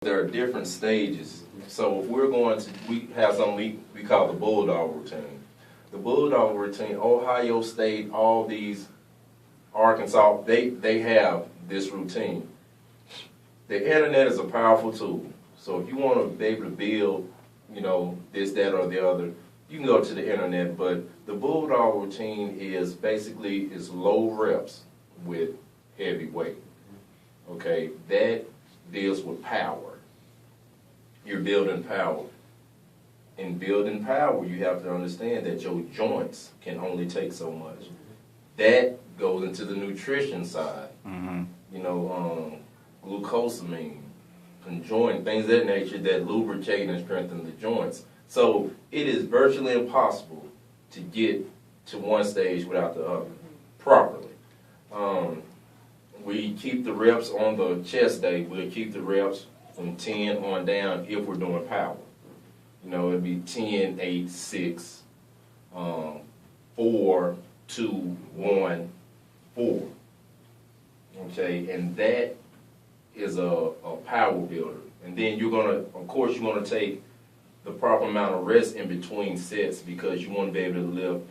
There are different stages. So if we have something we call the Bulldog routine. The Bulldog routine, Ohio State, all these, Arkansas, they have this routine. The internet is a powerful tool. So if you want to be able to build, this, that, or the other, you can go to the internet. But the Bulldog routine is basically low reps with heavy weight. Okay, that deals with power. You're building power. In building power, you have to understand that your joints can only take so much. That goes into the nutrition side. Glucosamine, conjoined, things of that nature that lubricate and strengthen the joints. So it is virtually impossible to get to one stage without the other properly. We keep the reps on the chest day. We'll keep the reps from 10 on down if we're doing power. It'd be 10, 8, 6, 4, 2, 1, 4. Okay, and that is a power builder. And then you're gonna take the proper amount of rest in between sets because you want to be able to lift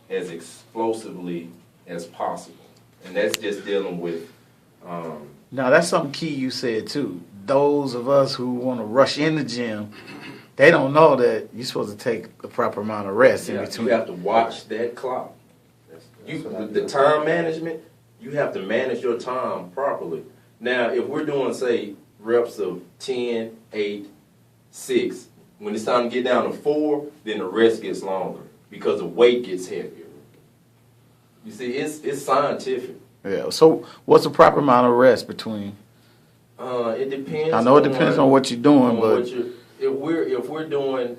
as explosively as possible. And that's just dealing with. Now that's something key you said too. Those of us who want to rush in the gym, they don't know that you're supposed to take the proper amount of rest in between. You have to watch that clock. The time management, you have to manage your time properly. Now, if we're doing, say, reps of 10, 8, 6, when it's time to get down to 4, then the rest gets longer because the weight gets heavier. You see, it's scientific. Yeah. So, what's the proper amount of rest between? It depends. I know it depends on what you're doing, but if we're doing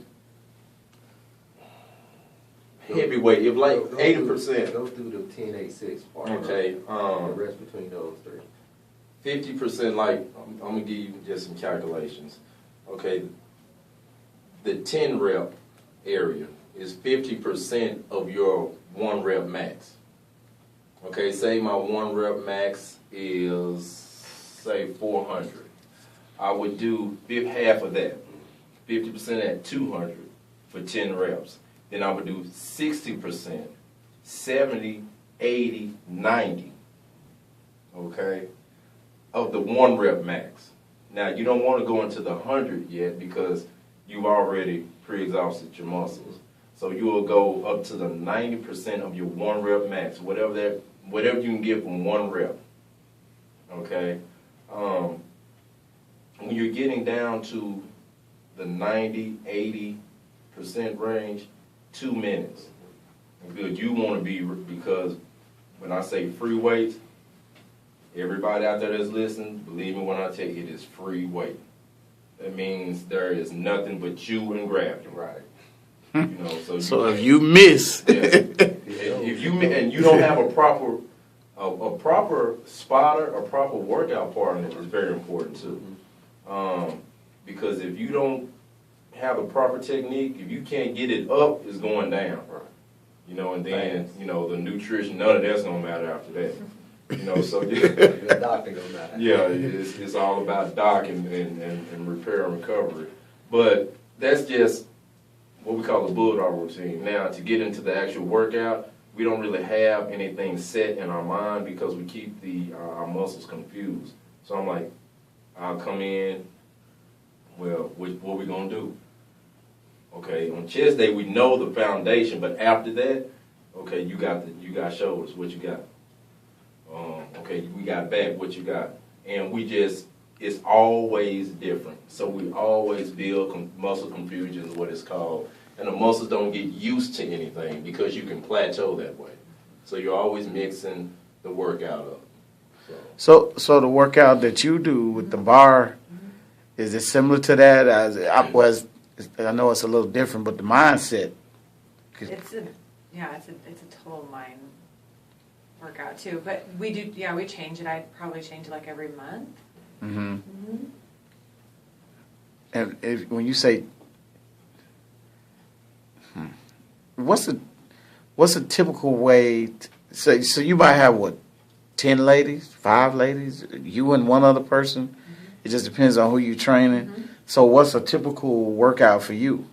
heavyweight, if like 80%, go through the 10, 8, 6 part. Okay. The rest between those three. 50%, like, I'm going to give you just some calculations. Okay, the 10 rep area is 50% of your 1 rep max. Okay, say my 1 rep max is, say, 400. I would do half of that, 50% at 200 for 10 reps. Then I would do 60%, 70, 80, 90. Okay? Of the 1 rep max. Now, you don't want to go into the 100 yet because you've already pre-exhausted your muscles. So you will go up to the 90% of your 1 rep max, whatever you can get from 1 rep. Okay? When you're getting down to the 90, 80% range, 2 minutes. Good. You want to be, because when I say free weights, everybody out there that's listening, believe me when I tell you, it is free weight. That means there is nothing but you and gravity. Right. So if you miss, if you and you don't have a proper spotter, a proper workout partner is very important too. Because if you don't have a proper technique, if you can't get it up, it's going down. And then the nutrition, none of that's gonna matter after that. So the doctor gonna matter. Yeah, it's all about doc and repair and recovery. But that's just what we call the Bulldog routine. Now, to get into the actual workout, we don't really have anything set in our mind because we keep our muscles confused. So I'm like, I'll come in, well, what we gonna do? Okay, on chest day we know the foundation, but after that, okay, you got shoulders. What you got? Okay, we got back. What you got? And it's always different. So we always build muscle confusion is what it's called. And the muscles don't get used to anything because you can plateau that way. So you're always mixing the workout up. So the workout that you do with the bar, is it similar to that? I know it's a little different, but the mindset. It's a total mind workout too. But we change it. I'd probably change it like every month. Mm-hmm. Mm-hmm. And when you say, what's a typical way? So you might have 10 ladies, 5 ladies, you and one other person. Mm-hmm. It just depends on who you're training. Mhm. So what's a typical workout for you?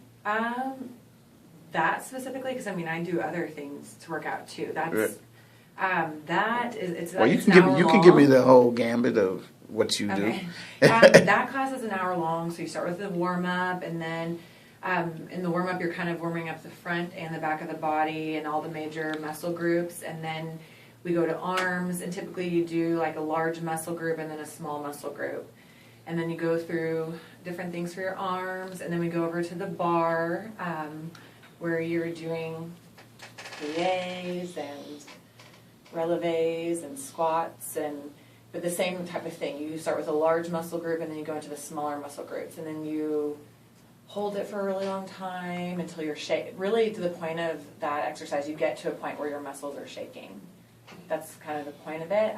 That specifically, because I mean, I do other things to work out too. That's Right. that is it's. Well, you it's can an give hour you can give me long. the whole gambit of what you Okay. do. That class is an hour long, so you start with the warm up, and then in the warm up, you're kind of warming up the front and the back of the body and all the major muscle groups, and then we go to arms, and typically you do like a large muscle group and then a small muscle group, and then you go through different things for your arms, and then we go over to the bar where you're doing plies and releves and squats and. But the same type of thing. You start with a large muscle group and then you go into the smaller muscle groups. And then you hold it for a really long time until you're shaking. Really, to the point of that exercise, you get to a point where your muscles are shaking. That's kind of the point of it.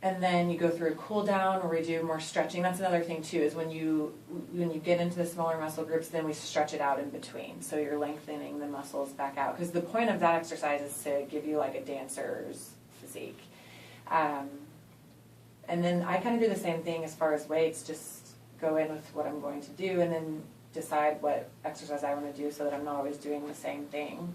And then you go through a cool down where we do more stretching. That's another thing too, is when you get into the smaller muscle groups, then we stretch it out in between. So you're lengthening the muscles back out. Because the point of that exercise is to give you like a dancer's physique. And then I kind of do the same thing as far as weights, just go in with what I'm going to do and then decide what exercise I want to do so that I'm not always doing the same thing.